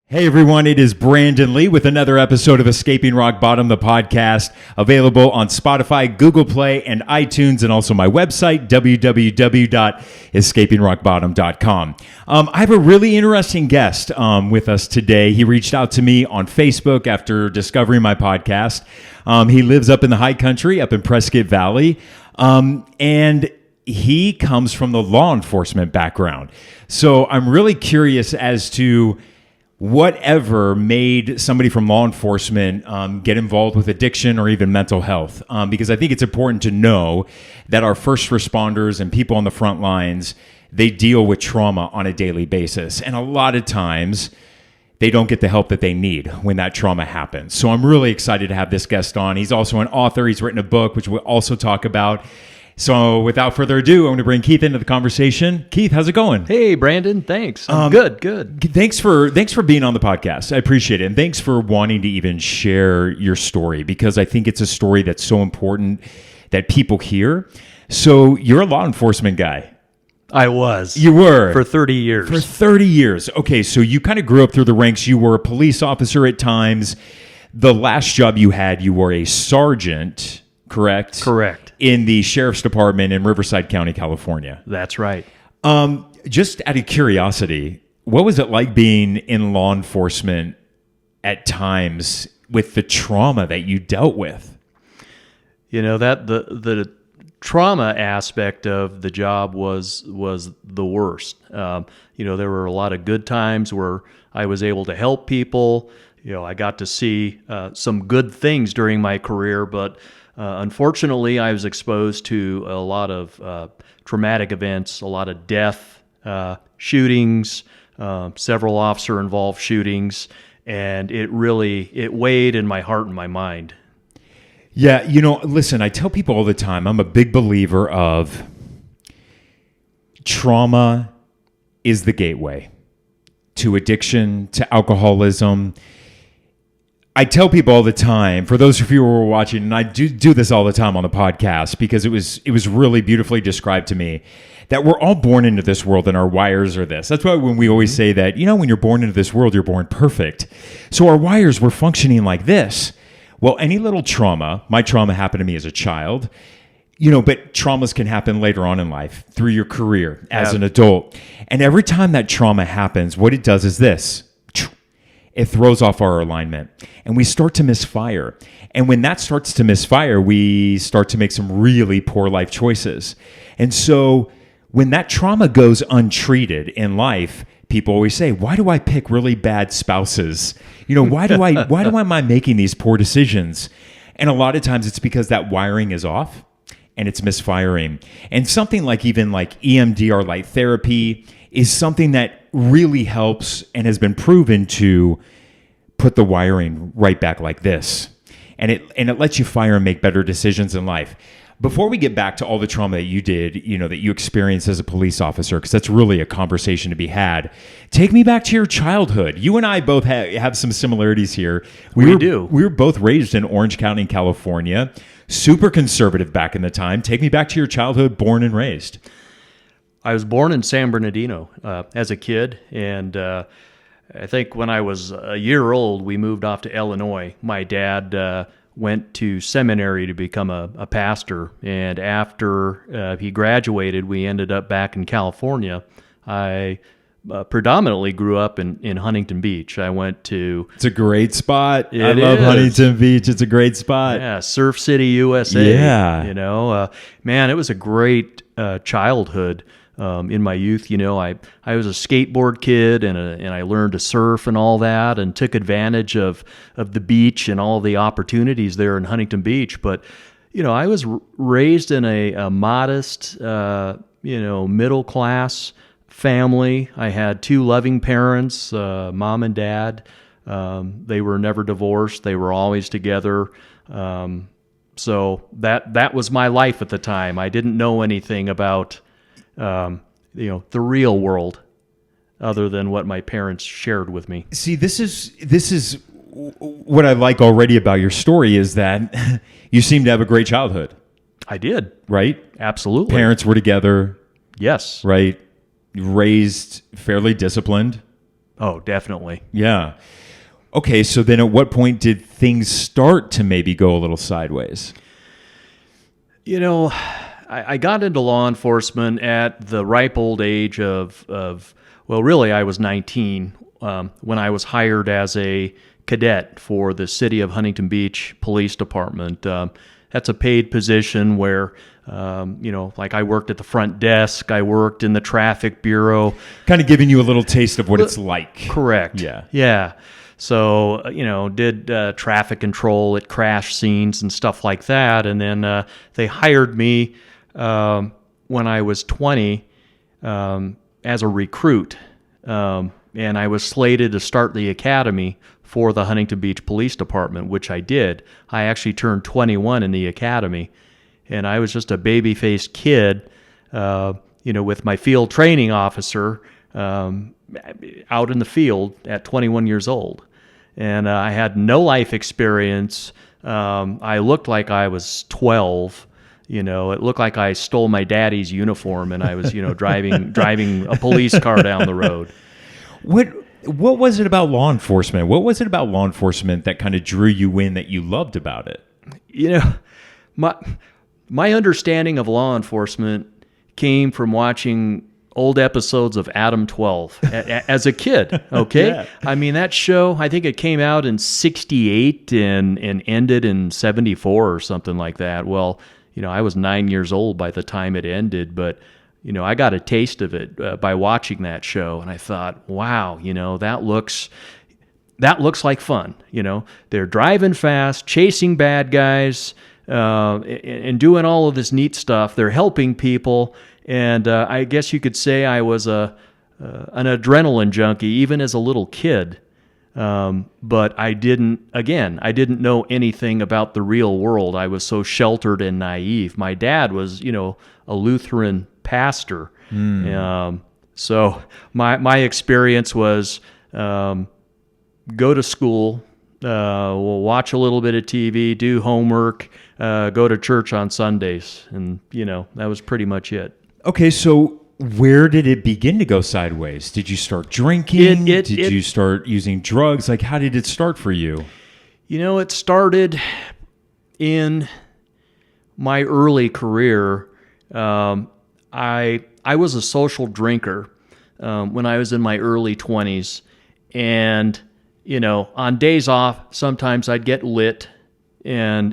Hey everyone, it is Brandon Lee with another episode of Escaping Rock Bottom, the podcast, available on Spotify, Google Play, and iTunes, and also my website, www.escapingrockbottom.com. I have a really interesting guest with us today. He reached out to me on Facebook after discovering my podcast. He lives up in the high country, up in Prescott Valley, and he comes from the law enforcement background. So I'm really curious as to whatever made somebody from law enforcement get involved with addiction or even mental health. Because I think it's important to know that our first responders and people on the front lines, they deal with trauma on a daily basis. And a lot of times, they don't get the help that they need when that trauma happens. So I'm really excited to have this guest on. He's also an author. He's written a book, which we'll also talk about. So without further ado, I'm going to bring Keith into the conversation. Keith, how's it going? Hey, Brandon. Thanks. Good. Thanks for being on the podcast. I appreciate it. And thanks for wanting to even share your story, because I think it's a story that's so important that people hear. So you're a law enforcement guy. I was. You were. For 30 years. For 30 years. Okay, so you kind of grew up through the ranks. You were a police officer at times. The last job you had, you were a sergeant, correct? Correct. In the sheriff's department in Riverside County, California. That's right. Just out of curiosity, what was it like being in law enforcement at times with the trauma that you dealt with? You know, that the trauma aspect of the job was the worst. There were a lot of good times where I was able to help people. I got to see some good things during my career, but unfortunately, I was exposed to a lot of traumatic events, a lot of death, shootings, several officer-involved shootings, and it weighed in my heart and my mind. Yeah, listen, I tell people all the time, I'm a big believer of trauma is the gateway to addiction, to alcoholism. I tell people all the time, for those of you who are watching, and I do this all the time on the podcast because it was really beautifully described to me, that we're all born into this world and our wires are this. That's why when we always say that, when you're born into this world, you're born perfect. So our wires were functioning like this. Well, any little trauma, my trauma happened to me as a child, but traumas can happen later on in life through your career as an adult. And every time that trauma happens, what it does is this. It throws off our alignment and we start to misfire. And when that starts to misfire, we start to make some really poor life choices. And so when that trauma goes untreated in life, people always say, why do I pick really bad spouses? Why am I making these poor decisions? And a lot of times it's because that wiring is off and it's misfiring. And something like even like Emdr, light therapy, is something that really helps and has been proven to put the wiring right back like this. And it lets you fire and make better decisions in life. Before we get back to all the trauma that you did, that you experienced as a police officer, because that's really a conversation to be had, take me back to your childhood. You and I both have some similarities here. We do. We were both raised in Orange County, California, super conservative back in the time. Take me back to your childhood, born and raised. I was born in San Bernardino as a kid, and I think when I was a year old, we moved off to Illinois. My dad went to seminary to become a pastor, and after he graduated, we ended up back in California. I predominantly grew up in Huntington Beach. I went to... It's a great spot. I love Huntington Beach. It's a great spot. Yeah, Surf City, USA. Yeah. Man, it was a great childhood. In my youth, I was a skateboard kid and I learned to surf and all that and took advantage of the beach and all the opportunities there in Huntington Beach. But, I was raised in a modest, middle class family. I had two loving parents, mom and dad. They were never divorced. They were always together. So that was my life at the time. I didn't know anything about the real world other than what my parents shared with me. See, this is what I like already about your story is that you seem to have a great childhood. I did. Right? Absolutely. Parents were together. Yes. Right? Raised fairly disciplined. Oh, definitely. Yeah. Okay, so then at what point did things start to maybe go a little sideways? You know, I got into law enforcement at the ripe old age of well, really, I was 19 when I was hired as a cadet for the City of Huntington Beach Police Department. That's a paid position where, like I worked at the front desk, I worked in the traffic bureau. Kind of giving you a little taste of what it's like. Correct. Yeah. Yeah. So, did traffic control at crash scenes and stuff like that. And then they hired me when I was 20 as a recruit. And I was slated to start the academy for the Huntington Beach Police Department, which I did. I actually turned 21 in the academy. And I was just a baby-faced kid, with my field training officer out in the field at 21 years old. And I had no life experience. I looked like I was 12. It looked like I stole my daddy's uniform and I was, driving a police car down the road. What was it about law enforcement? What was it about law enforcement that kind of drew you in, that you loved about it? My understanding of law enforcement came from watching old episodes of Adam 12 as a kid, okay? Yeah. I mean, that show, I think it came out in 68 and ended in 74 or something like that. Well, I was 9 years old by the time it ended, but, I got a taste of it by watching that show, and I thought, wow, that looks like fun. They're driving fast, chasing bad guys, and doing all of this neat stuff. They're helping people. And I guess you could say I was an adrenaline junkie even as a little kid. But I didn't know anything about the real world. I was so sheltered and naive. My dad was, a Lutheran pastor. So my experience was go to school, we'll watch a little bit of TV, do homework, go to church on Sundays. And, that was pretty much it. Okay, so where did it begin to go sideways? Did you start drinking? Did you start using drugs? Like, how did it start for you? It started in my early career. I was a social drinker when I was in my early 20s. And, on days off, sometimes I'd get lit and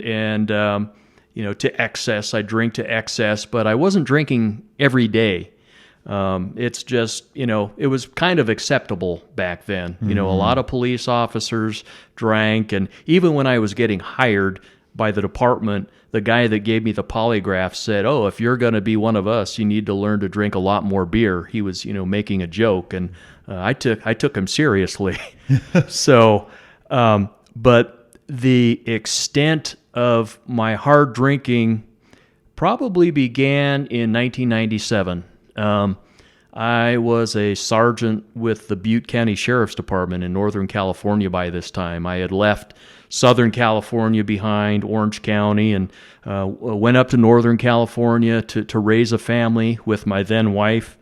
to excess. I drink to excess, but I wasn't drinking every day. It's just, it was kind of acceptable back then. A lot of police officers drank, and even when I was getting hired by the department, the guy that gave me the polygraph said, "Oh, if you're going to be one of us, you need to learn to drink a lot more beer." He was, making a joke, and I took him seriously. So, but the extent of my hard drinking probably began in 1997. I was a sergeant with the Butte County Sheriff's Department in Northern California by this time. I had left Southern California behind, Orange County, and went up to Northern California to raise a family with my then wife.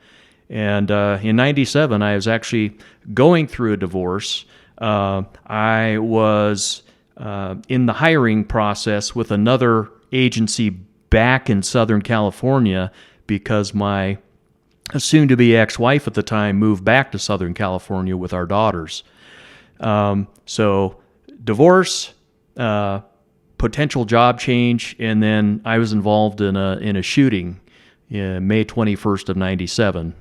And in 97, I was actually going through a divorce. I was in the hiring process with another agency back in Southern California because my soon-to-be ex-wife at the time moved back to Southern California with our daughters. So divorce, potential job change, and then I was involved in a shooting May 21st of 97.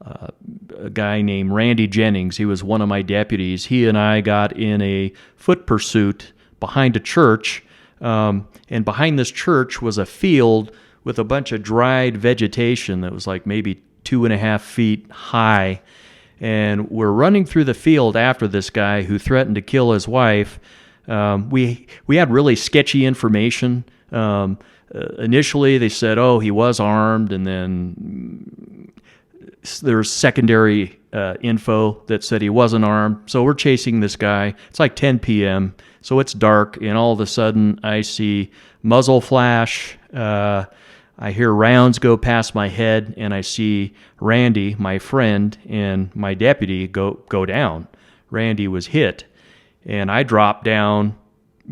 A guy named Randy Jennings, he was one of my deputies. He and I got in a foot pursuit behind a church, and behind this church was a field with a bunch of dried vegetation that was like maybe 2.5 feet high. And we're running through the field after this guy who threatened to kill his wife. We had really sketchy information. Initially, they said, "Oh, he was armed," and then there's secondary info that said he wasn't armed. So we're chasing this guy. It's like 10 p.m., so it's dark, and all of a sudden I see muzzle flash. I hear rounds go past my head, and I see Randy, my friend, and my deputy go down. Randy was hit, and I dropped down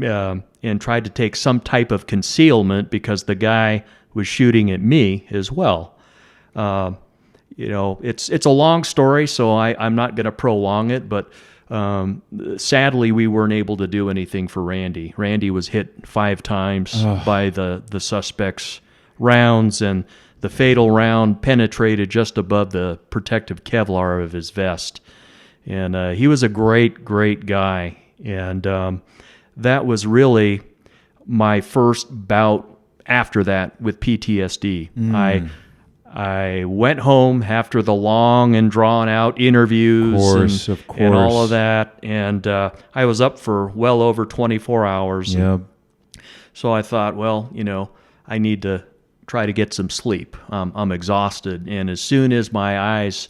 and tried to take some type of concealment because the guy was shooting at me as well. It's a long story, so I'm not going to prolong it, but sadly, we weren't able to do anything for Randy. Randy was hit 5 times by the suspect's rounds, and the fatal round penetrated just above the protective Kevlar of his vest. And he was a great, great guy. And that was really my first bout after that with PTSD. I went home after the long and drawn-out interviews and all of that, and I was up for well over 24 hours. Yep. So I thought, well, I need to try to get some sleep. I'm exhausted, and as soon as my eyes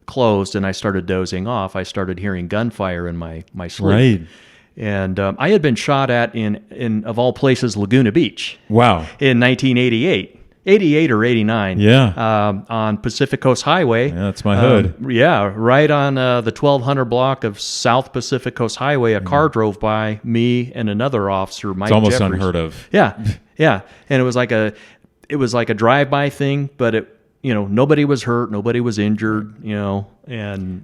closed and I started dozing off, I started hearing gunfire in my sleep. Right. And I had been shot at in of all places, Laguna Beach. Wow. In 1988. 88 or 89. Yeah. On Pacific Coast Highway. Yeah, that's my hood. Right on the 1200 block of South Pacific Coast Highway, a car drove by me and another officer, Mike It's almost Jeffries. unheard of. Yeah. And it was like a drive-by thing, but nobody was hurt, nobody was injured,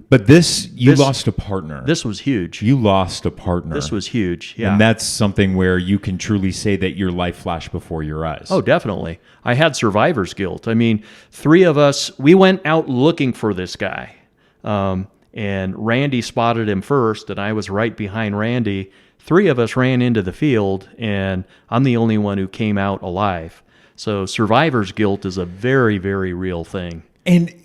But you lost a partner. This was huge. You lost a partner. This was huge. Yeah. And that's something where you can truly say that your life flashed before your eyes. Oh, definitely. I had survivor's guilt. I mean, 3 of us, we went out looking for this guy. And Randy spotted him first, and I was right behind Randy. 3 of us ran into the field, and I'm the only one who came out alive. So survivor's guilt is a very, very real thing. And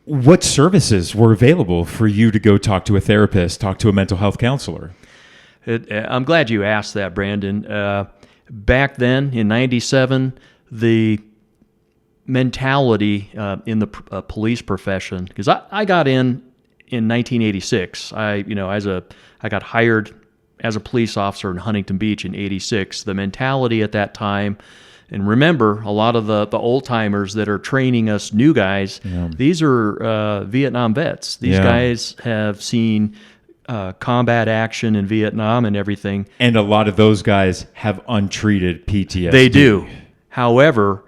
what services were available for you to go talk to a therapist, talk to a mental health counselor? I'm glad you asked that, Brandon. Back then, in 97, the mentality in the police profession, because I got in 1986. I got hired as a police officer in Huntington Beach in 86. The mentality at that time, and remember, a lot of the old-timers that are training us new guys, these are Vietnam vets. These guys have seen combat action in Vietnam and everything. And a lot of those guys have untreated PTSD. They do. However,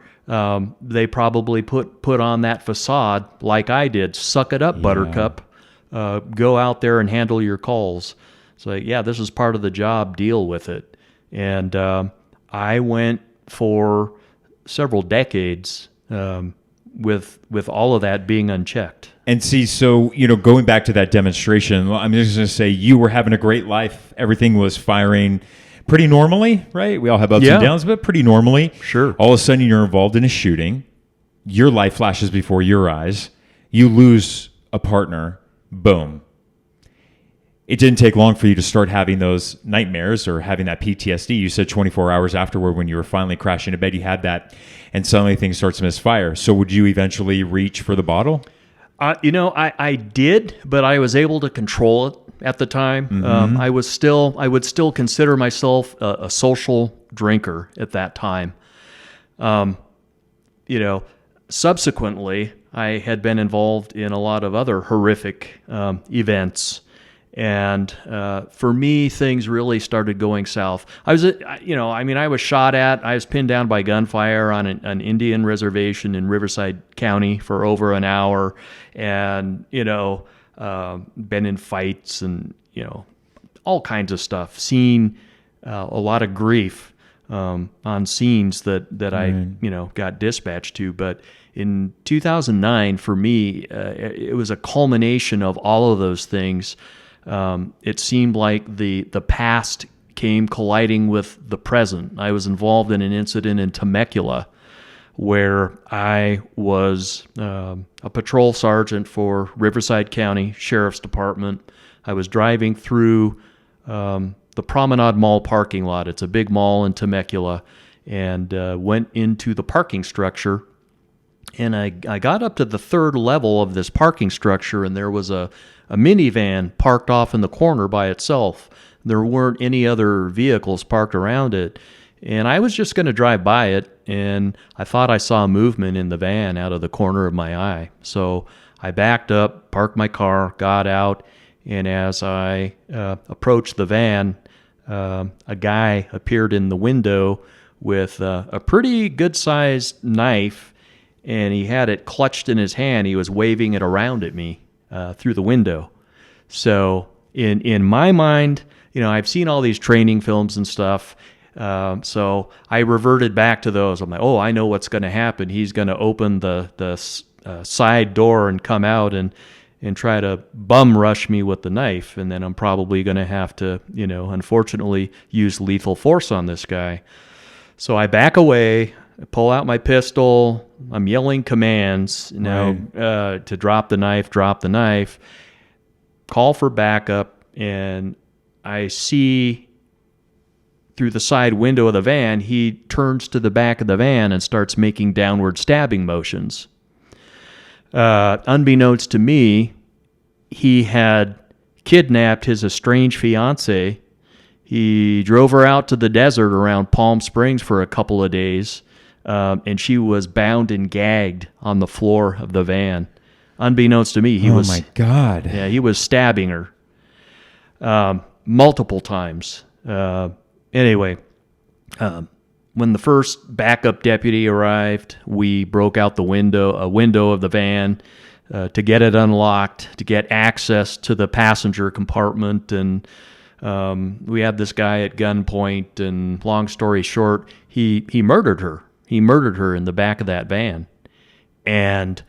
they probably put on that facade like I did. Suck it up, Buttercup. Go out there and handle your calls. It's like, this is part of the job. Deal with it. And I went for several decades with all of that being unchecked. And see, so, going back to that demonstration, I'm just going to say you were having a great life. Everything was firing pretty normally, right? We all have ups and downs, but pretty normally. Sure. All of a sudden, you're involved in a shooting. Your life flashes before your eyes. You lose a partner. Boom. It didn't take long for you to start having those nightmares or having that PTSD. You said 24 hours afterward when you were finally crashing to bed, you had that, and suddenly things start to misfire. So would you eventually reach for the bottle? I did, but I was able to control it at the time. Mm-hmm. I would still consider myself a social drinker at that time. Subsequently, I had been involved in a lot of other horrific events. And for me, things really started going south. I was shot at. I was pinned down by gunfire on an Indian reservation in Riverside County for over an hour, and been in fights and all kinds of stuff. Seen a lot of grief on scenes that I got dispatched to, but. In 2009, for me, it was a culmination of all of those things. It seemed like the past came colliding with the present. I was involved in an incident in Temecula where I was a patrol sergeant for Riverside County Sheriff's Department. I was driving through the Promenade Mall parking lot. It's a big mall in Temecula, and went into the parking structure. And I got up to the 3rd level of this parking structure, and there was a minivan parked off in the corner by itself. There weren't any other vehicles parked around it. And I was just going to drive by it, and I thought I saw movement in the van out of the corner of my eye. So I backed up, parked my car, got out, and as I approached the van, a guy appeared in the window with a pretty good-sized knife, and he had it clutched in his hand. He was waving it around at me through the window. So in my mind, I've seen all these training films and stuff, so I reverted back to those. I'm like, oh, I know what's going to happen. He's going to open the side door and come out and try to bum rush me with the knife, and then I'm probably going to have to, unfortunately, use lethal force on this guy. So I back away, I pull out my pistol, I'm yelling commands, to drop the knife, call for backup, and I see through the side window of the van, he turns to the back of the van and starts making downward stabbing motions. Unbeknownst to me, he had kidnapped his estranged fiancée. He drove her out to the desert around Palm Springs for a couple of days, and she was bound and gagged on the floor of the van. Unbeknownst to me, he was... Oh, my God. Yeah, he was stabbing her multiple times. Anyway, when the first backup deputy arrived, we broke out a window of the van to get it unlocked, to get access to the passenger compartment, and we had this guy at gunpoint, and long story short, he murdered her. He murdered her in the back of that van. And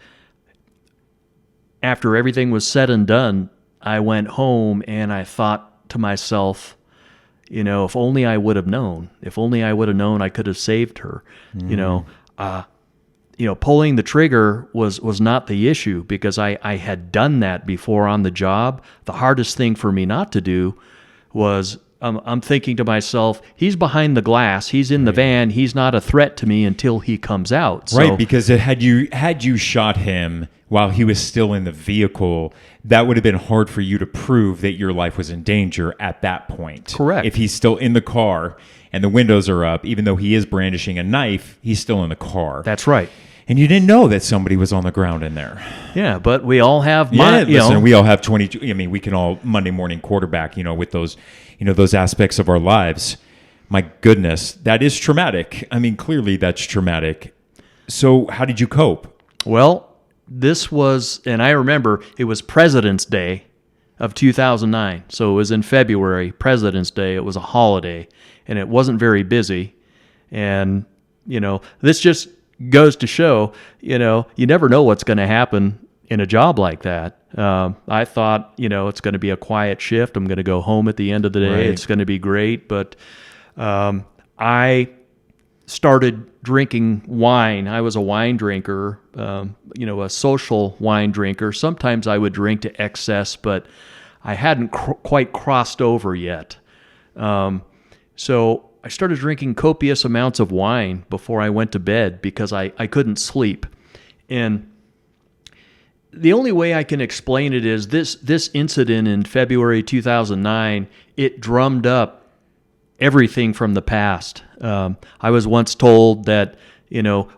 after everything was said and done, I went home and I thought to myself, if only I would have known. If only I would have known, I could have saved her. Pulling the trigger was not the issue, because I had done that before on the job. The hardest thing for me not to do was I'm thinking to myself, he's behind the glass, he's in the van, he's not a threat to me until he comes out. Right, because had you shot him while he was still in the vehicle, that would have been hard for you to prove that your life was in danger at that point. Correct. If he's still in the car and the windows are up, even though he is brandishing a knife, he's still in the car. That's right. And you didn't know that somebody was on the ground in there. Yeah, but we all have... we all have 22... I mean, we can all Monday morning quarterback, with those, those aspects of our lives. My goodness, that is traumatic. I mean, clearly that's traumatic. So how did you cope? Well, this was... And I remember it was President's Day of 2009. So it was in February, President's Day. It was a holiday, and it wasn't very busy. And, this just... goes to show, you never know what's going to happen in a job like that. I thought, it's going to be a quiet shift. I'm going to go home at the end of the day. Right. It's going to be great. But I started drinking wine. I was a wine drinker, a social wine drinker. Sometimes I would drink to excess, but I hadn't quite crossed over yet. So I started drinking copious amounts of wine before I went to bed because I couldn't sleep. And the only way I can explain it is this incident in February 2009, it drummed up everything from the past. I was once told that,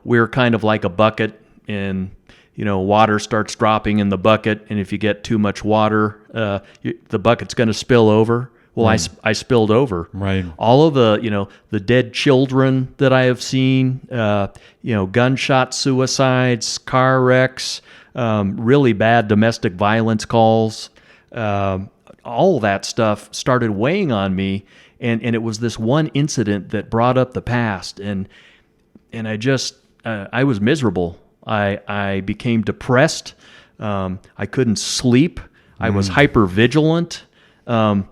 we're kind of like a bucket, and, water starts dropping in the bucket, and if you get too much water, the bucket's going to spill over. Well, I spilled over. Right. All of the dead children that I have seen, gunshot suicides, car wrecks, really bad domestic violence calls, all that stuff started weighing on me, and it was this one incident that brought up the past, and I just I was miserable. I became depressed. I couldn't sleep. I was hypervigilant. All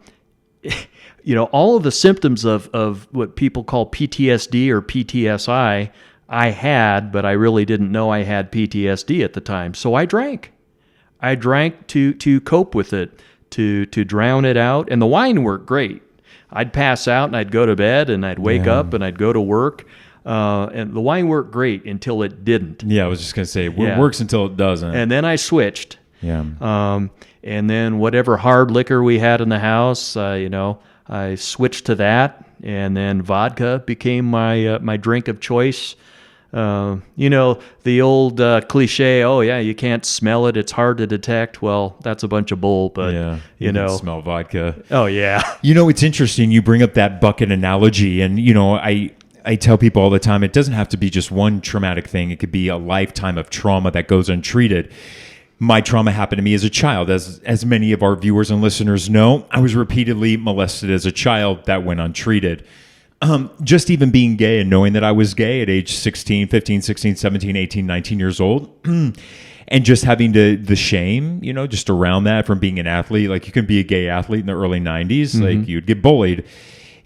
of the symptoms of what people call PTSD or PTSI, I had, but I really didn't know I had PTSD at the time. So I drank. I drank to cope with it, to drown it out. And the wine worked great. I'd pass out and I'd go to bed and I'd wake up and I'd go to work. And the wine worked great until it didn't. Yeah, I was just going to say, it works until it doesn't. And then I switched. Yeah. And then whatever hard liquor we had in the house, I switched to that. and then vodka became my drink of choice. The old cliche, oh yeah, you can't smell it, it's hard to detect. Well, that's a bunch of bull, but you can smell vodka. Oh yeah. It's interesting you bring up that bucket analogy, and I tell people all the time, it doesn't have to be just one traumatic thing. It could be a lifetime of trauma that goes untreated. My trauma happened to me as a child. As many of our viewers and listeners know, I was repeatedly molested as a child. That went untreated. Just even being gay and knowing that I was gay at age 16, 15, 16, 17, 18, 19 years old, and just having the shame, just around that from being an athlete. Like, you can be a gay athlete in the early 90s, like you'd get bullied,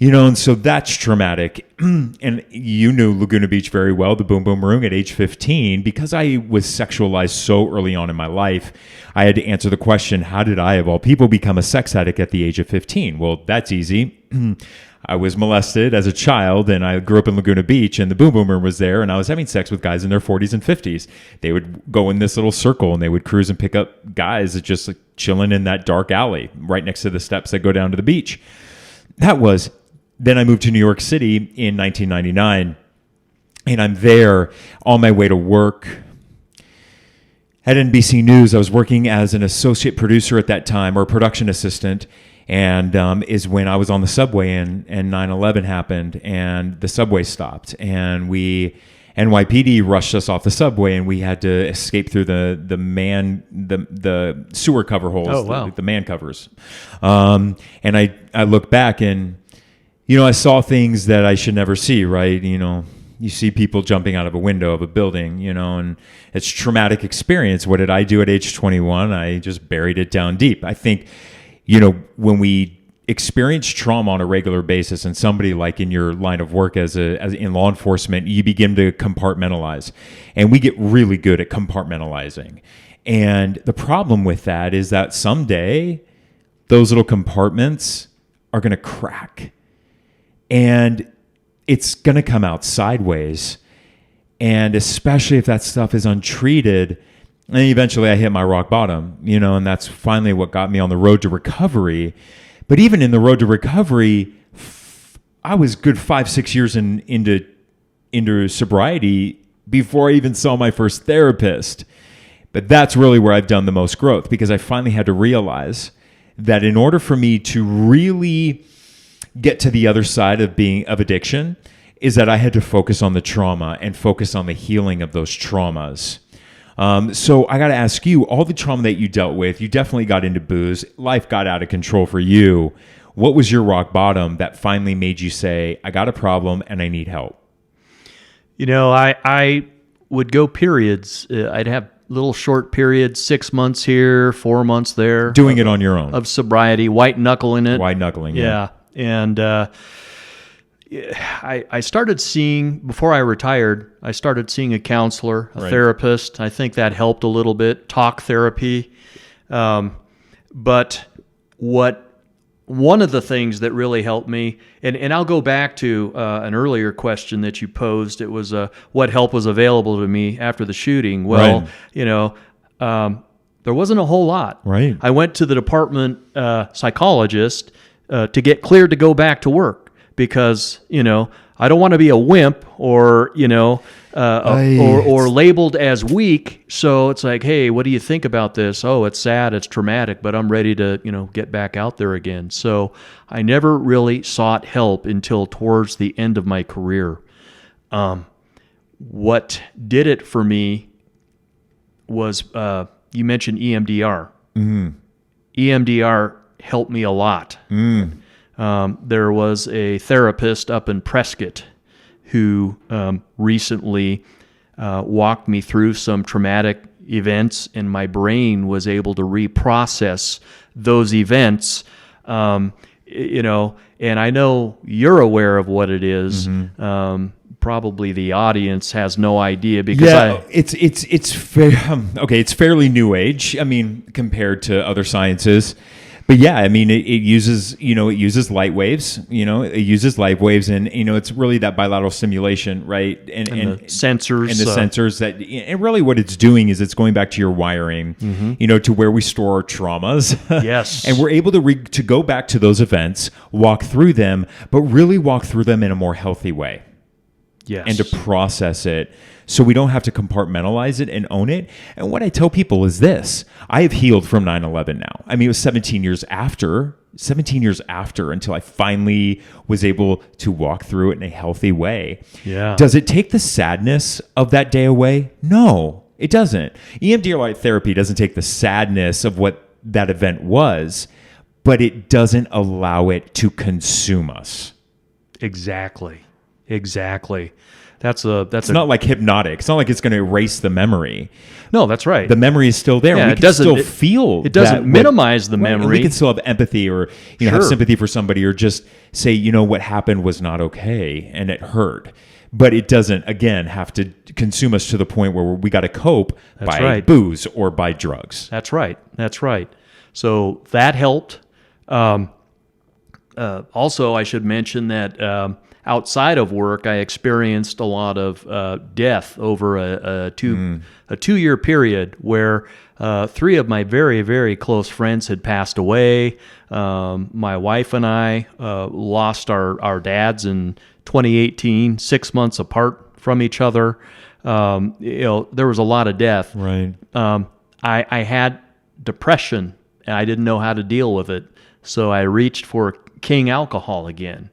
and so that's traumatic. And you knew Laguna Beach very well, the Boom Boom Room, at age 15. Because I was sexualized so early on in my life, I had to answer the question, how did I, of all people, become a sex addict at the age of 15? Well, that's easy. I was molested as a child, and I grew up in Laguna Beach, and the Boom Boom Room was there, and I was having sex with guys in their 40s and 50s. They would go in this little circle, and they would cruise and pick up guys that just like chilling in that dark alley right next to the steps that go down to the beach. Then I moved to New York City in 1999, and I'm there on my way to work at NBC News. I was working as an associate producer at that time, or a production assistant, and is when I was on the subway and 9/11 happened, and the subway stopped, and NYPD rushed us off the subway, and we had to escape through the sewer cover holes, Oh, wow. the man covers. And I look back, and I saw things that I should never see, right? You see people jumping out of a window of a building, and it's a traumatic experience. What did I do at age 21? I just buried it down deep. I think, when we experience trauma on a regular basis, and somebody like in your line of work as in law enforcement, you begin to compartmentalize, and we get really good at compartmentalizing. And the problem with that is that someday those little compartments are going to crack, and it's going to come out sideways. And especially if that stuff is untreated, and eventually I hit my rock bottom, and that's finally what got me on the road to recovery. But even in the road to recovery, I was good 5-6 years into sobriety before I even saw my first therapist. But that's really where I've done the most growth, because I finally had to realize that in order for me to really get to the other side of addiction, is that I had to focus on the trauma and focus on the healing of those traumas. So I got to ask you, all the trauma that you dealt with, you definitely got into booze. Life got out of control for you. What was your rock bottom that finally made you say, I got a problem and I need help? I would go periods. I'd have little short periods, 6 months here, 4 months there. Doing it on your own. Of sobriety, white knuckling it. White knuckling, yeah. And I started seeing, before I retired, I started seeing a counselor, a therapist. I think that helped a little bit, talk therapy. But one of the things that really helped me, and I'll go back to an earlier question that you posed. It was what help was available to me after the shooting. Well, there wasn't a whole lot. Right. I went to the department psychologist to get cleared to go back to work, because I don't want to be a wimp or or labeled as weak. So it's like, hey, what do you think about this? Oh, it's sad, it's traumatic, but I'm ready to get back out there again. So I never really sought help until towards the end of my career. What did it for me was you mentioned EMDR. Mm-hmm. EMDR helped me a lot. There was a therapist up in Prescott who recently walked me through some traumatic events, and my brain was able to reprocess those events. And I know you're aware of what it is. Mm-hmm. Probably the audience has no idea, because it's fairly new age. I mean, compared to other sciences. But yeah, I mean, it uses, it uses light waves, and, it's really that bilateral stimulation, right? And the sensors. And the sensors and really what it's doing is it's going back to your wiring, to where we store our traumas. Yes. And we're able to go back to those events, walk through them, but really walk through them in a more healthy way. Yes. And to process it so we don't have to compartmentalize it and own it. And what I tell people is this: I have healed from 9/11 now. I mean, it was 17 years after until I finally was able to walk through it in a healthy way. Yeah. Does it take the sadness of that day away? No, it doesn't. EMDR light therapy doesn't take the sadness of what that event was, but it doesn't allow it to consume us. Exactly. It's not like hypnotic. It's not like it's going to erase the memory. No, that's right. The memory is still there. Yeah, We can still feel. It doesn't minimize the memory. We can still have empathy or have sympathy for somebody, or just say, what happened was not okay and it hurt. But it doesn't, again, have to consume us to the point where we got to cope by booze or by drugs. That's right. So that helped. Also, I should mention that outside of work, I experienced a lot of death over a 2-year period where 3 of my very, very close friends had passed away. My wife and I lost our dads in 2018, 6 months apart from each other. There was a lot of death. Right. I had depression, and I didn't know how to deal with it. So I reached for King alcohol again.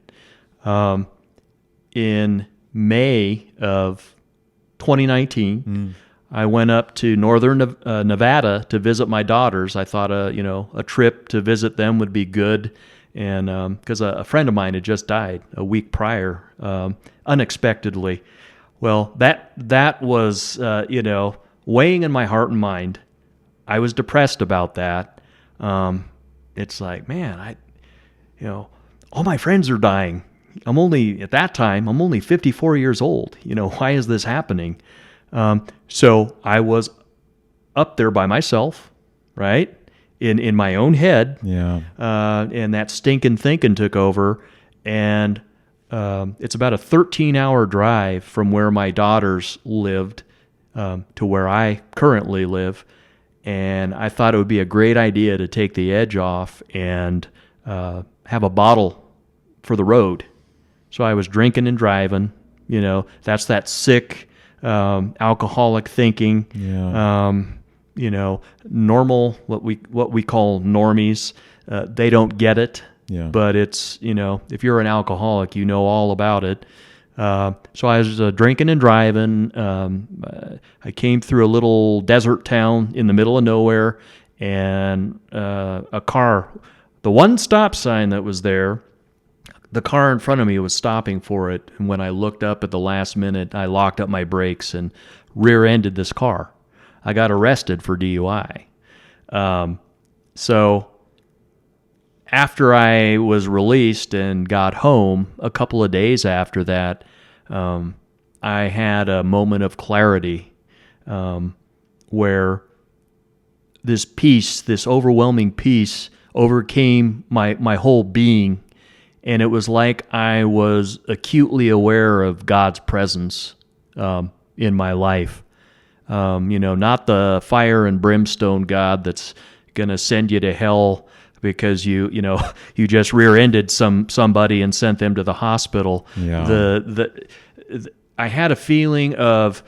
In May of 2019, I went up to northern Nevada to visit my daughters. I thought a trip to visit them would be good, and because a friend of mine had just died a week prior, unexpectedly. Well, that was weighing in my heart and mind. I was depressed about that. It's like, man, all my friends are dying. At that time, I'm only 54 years old. Why is this happening? So I was up there by myself, right? In my own head. Yeah. And that stinking thinking took over. And it's about a 13-hour drive from where my daughters lived to where I currently live. And I thought it would be a great idea to take the edge off and have a bottle for the road. So I was drinking and driving. That's that sick, alcoholic thinking. Yeah. Normal, what we call normies. They don't get it. Yeah. But it's, if you're an alcoholic, you know all about it. So I was drinking and driving. I came through a little desert town in the middle of nowhere, and a car, the one stop sign that was there, the car in front of me was stopping for it. And when I looked up at the last minute, I locked up my brakes and rear-ended this car. I got arrested for DUI. So after I was released and got home, a couple of days after that, I had a moment of clarity where this peace, this overwhelming peace, overcame my whole being. And it was like I was acutely aware of God's presence in my life. Not the fire and brimstone God that's going to send you to hell because you just rear-ended somebody and sent them to the hospital. Yeah. I had a feeling of,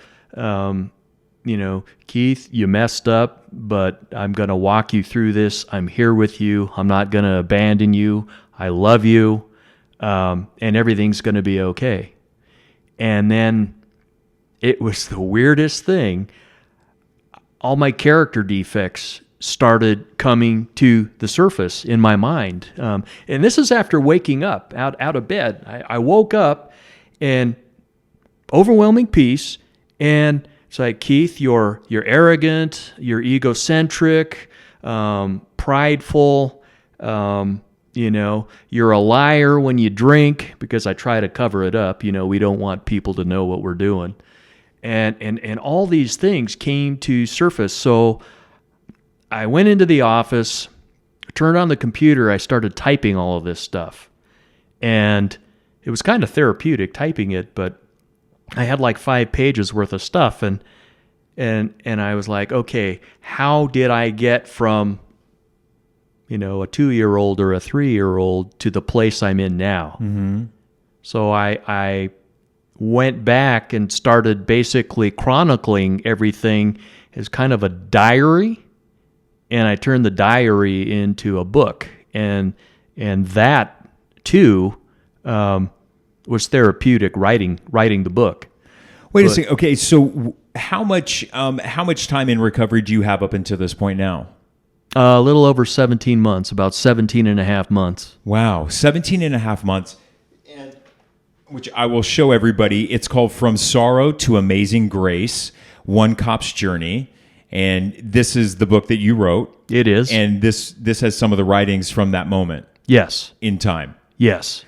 Keith, you messed up, but I'm going to walk you through this. I'm here with you. I'm not going to abandon you. I love you, and everything's going to be okay. And then it was the weirdest thing. All my character defects started coming to the surface in my mind. And this is after waking up out of bed. I woke up and overwhelming peace. And it's like, Keith, you're arrogant, you're egocentric, prideful, you're a liar when you drink, because I try to cover it up. We don't want people to know what we're doing. And all these things came to surface. So I went into the office turned on the computer, I started typing all of this stuff. And it was kind of therapeutic typing it, but I had like 5 pages worth of stuff. And I was like, okay, how did I get from, a 2-year-old or a 3-year-old to the place I'm in now? Mm-hmm. So I went back and started basically chronicling everything as kind of a diary, and I turned the diary into a book, and that too was therapeutic. Writing the book. Wait a second. Okay, so how much time in recovery do you have up until this point now? A little over 17 months, about 17 and a half months. Wow, 17 and a half months. And which I will show everybody. It's called From Sorrow to Amazing Grace, One Cop's Journey. And this is the book that you wrote. It is. And this has some of the writings from that moment. Yes. In time. Yes.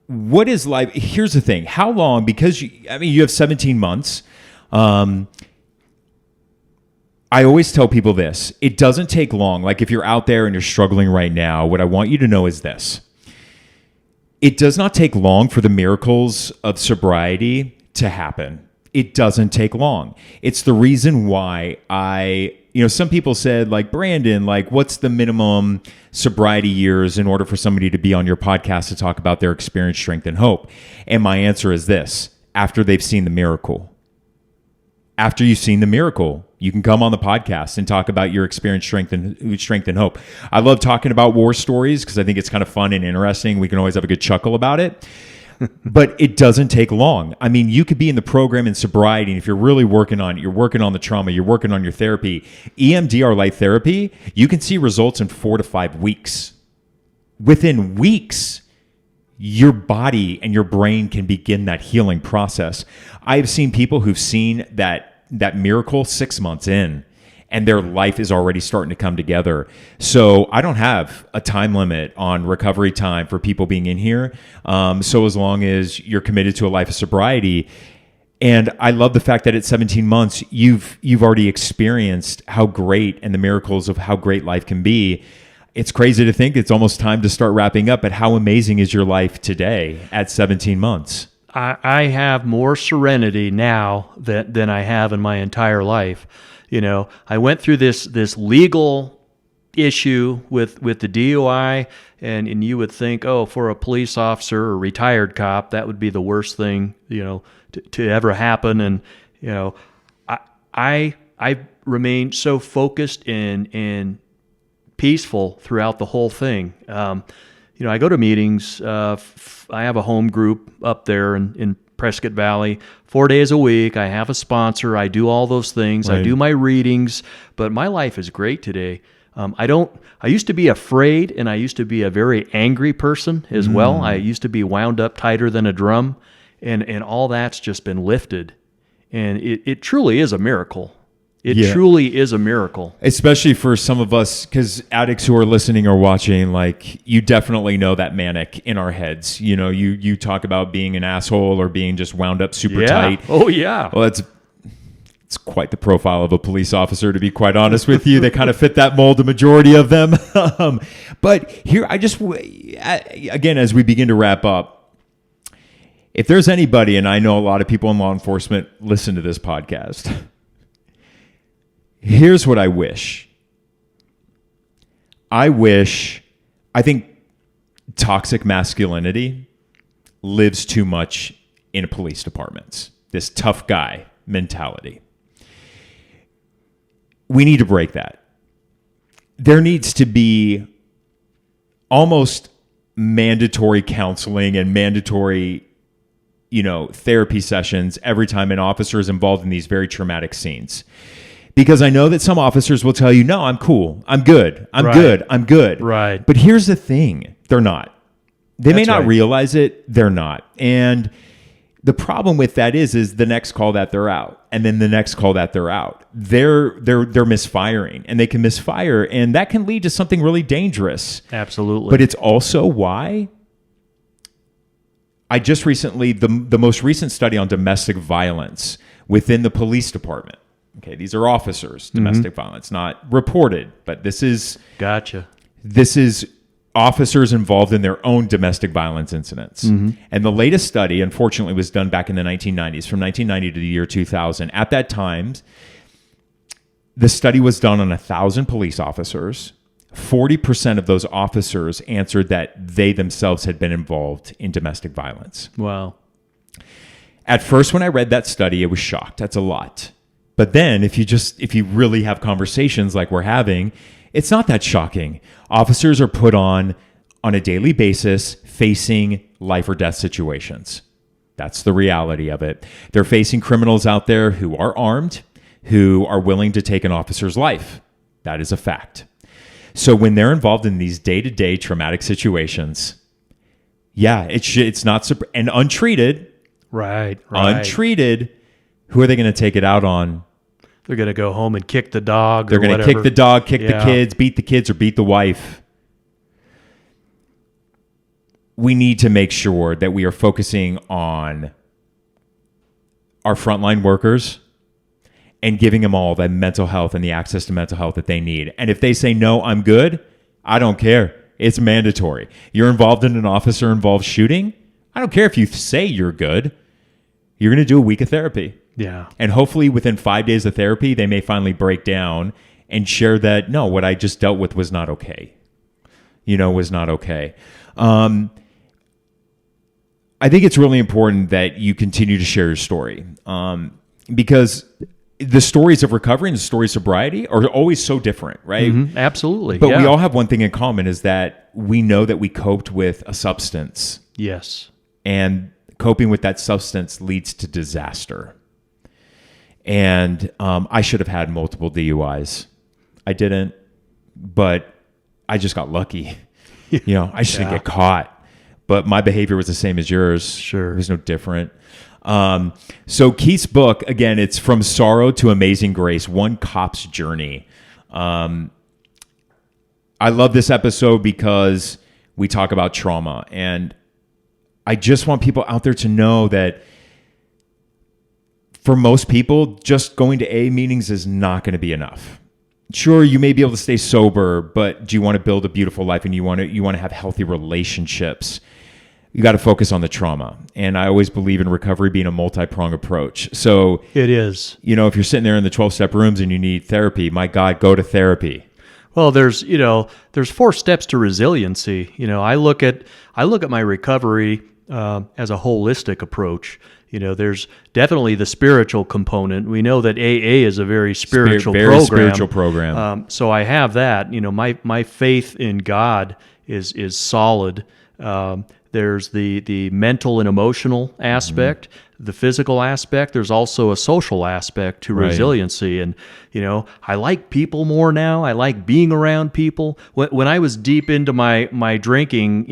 What is life? Here's the thing. How long? Because you have 17 months. I always tell people this. It doesn't take long. Like if you're out there and you're struggling right now, what I want you to know is this. It does not take long for the miracles of sobriety to happen. It doesn't take long. It's the reason why some people said, like, Brandon, like, what's the minimum sobriety years in order for somebody to be on your podcast to talk about their experience, strength, and hope? And my answer is this: after they've seen the miracle. After you've seen the miracle, you can come on the podcast and talk about your experience, strength, and hope. I love talking about war stories because I think it's kind of fun and interesting. We can always have a good chuckle about it. But it doesn't take long. I mean, you could be in the program in sobriety, and if you're really working on it, you're working on the trauma, you're working on your therapy, EMDR light therapy, you can see results in 4 to 5 weeks. Within weeks, your body and your brain can begin that healing process. I have seen people who've seen that miracle 6 months in, and their life is already starting to come together. So I don't have a time limit on recovery time for people being in here. So as long as you're committed to a life of sobriety, and I love the fact that at 17 months, you've already experienced how great and the miracles of how great life can be. It's crazy to think it's almost time to start wrapping up, but how amazing is your life today at 17 months? I have more serenity now than I have in my entire life. I went through this legal issue with the DUI, and you would think, oh, for a police officer or retired cop, that would be the worst thing, to ever happen. And, I remained so focused and peaceful throughout the whole thing. I go to meetings. I have a home group up there in Prescott Valley 4 days a week. I have a sponsor. I do all those things. Right. I do my readings, but my life is great today. I used to be afraid, and I used to be a very angry person as well. I used to be wound up tighter than a drum, and all that's just been lifted. And it truly is a miracle. It truly is a miracle. Especially for some of us, because addicts who are listening or watching, like, you definitely know that manic in our heads. You talk about being an asshole or being just wound up super tight. Oh, yeah. Well, it's quite the profile of a police officer, to be quite honest with you. They kind of fit that mold, the majority of them. But here, again, as we begin to wrap up, if there's anybody, and I know a lot of people in law enforcement listen to this podcast, here's what I wish. I think toxic masculinity lives too much in police departments. This tough guy mentality. We need to break that. There needs to be almost mandatory counseling and mandatory, therapy sessions every time an officer is involved in these very traumatic scenes. Because I know that some officers will tell you, no, I'm cool. I'm good. I'm good. Right. But here's the thing. They're not. They may not realize it. They're not. And the problem with that is the next call that they're out. And then the next call that they're out. They're misfiring. And they can misfire. And that can lead to something really dangerous. Absolutely. But it's also why I just recently, the most recent study on domestic violence within the police department, Okay, these are officers, domestic violence, not reported, but this is Gotcha. Officers involved in their own domestic violence incidents. And the latest study, unfortunately, was done back in the 1990s, from 1990 to the year 2000. At that time, the study was done on 1,000 police officers. 40% of those officers answered that they themselves had been involved in domestic violence. Wow. At first, when I read that study, I was shocked. That's a lot. But then if you really have conversations like we're having, it's not that shocking. Officers are put on a daily basis facing life or death situations. That's the reality of it. They're facing criminals out there who are armed, who are willing to take an officer's life. That is a fact. So when they're involved in these day-to-day traumatic situations, yeah, it's not and untreated. Right. Untreated, who are they going to take it out on? They're going to go home and kick the dog. They're going to kick the dog, kick the kids, or beat the wife. We need to make sure that we are focusing on our frontline workers and giving them all the mental health and the access to mental health that they need. And if they say, no, I'm good, I don't care. It's mandatory. You're involved in an officer-involved shooting, I don't care if you say you're good. You're going to do a week of therapy. Yeah. And hopefully within 5 days of therapy, they may finally break down and share that, no, what I just dealt with was not okay. Was not okay. I think it's really important that you continue to share your story because the stories of recovery and the stories of sobriety are always so different, right? Mm-hmm. Absolutely. But we all have one thing in common is that we know that we coped with a substance. Yes. And coping with that substance leads to disaster. And I should have had multiple DUIs. I didn't, but I just got lucky. I shouldn't get caught. But my behavior was the same as yours. Sure. It was no different. So Keith's book, again, it's From Sorrow to Amazing Grace, One Cop's Journey. I love this episode because we talk about trauma. And I just want people out there to know that for most people, just going to AA meetings is not going to be enough. Sure, you may be able to stay sober, but do you want to build a beautiful life and you want to have healthy relationships? You got to focus on the trauma. And I always believe in recovery being a multi-pronged approach. So it is. If you're sitting there in the 12-step rooms and you need therapy, my God, go to therapy. Well, there's 4 steps to resiliency. I look at my recovery as a holistic approach. There's definitely the spiritual component. We know that AA is a very spiritual program. Spiritual program. So I have that. My faith in God is solid. There's the mental and emotional aspect, the physical aspect. There's also a social aspect to resiliency. And, I like people more now. I like being around people. When I was deep into my drinking,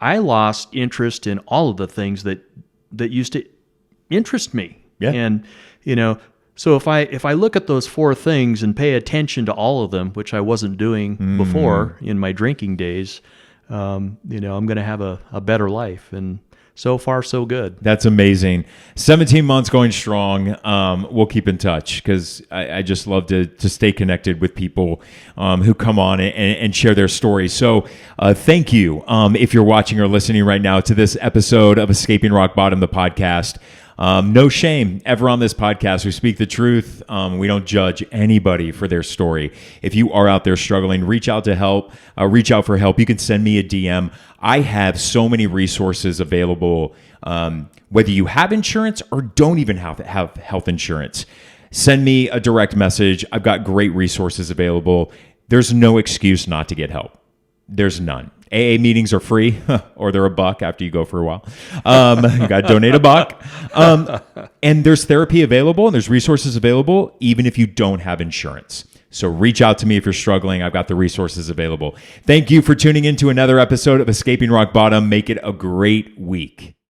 I lost interest in all of the things that used to interest me. Yeah. And, so if I look at those 4 things and pay attention to all of them, which I wasn't doing before in my drinking days, I'm going to have a better life. And so far, so good. That's amazing. 17 months going strong. We'll keep in touch because I just love to stay connected with people who come on and share their stories. So thank you if you're watching or listening right now to this episode of Escaping Rock Bottom, the podcast. No shame ever on this podcast. We speak the truth. We don't judge anybody for their story. If you are out there struggling, reach out to help. Reach out for help. You can send me a DM. I have so many resources available, whether you have insurance or don't even have health insurance. Send me a direct message. I've got great resources available. There's no excuse not to get help. There's none. AA meetings are free, or they're $1 after you go for a while. You got to donate $1. And there's therapy available and there's resources available, even if you don't have insurance. So reach out to me if you're struggling. I've got the resources available. Thank you for tuning in to another episode of Escaping Rock Bottom. Make it a great week.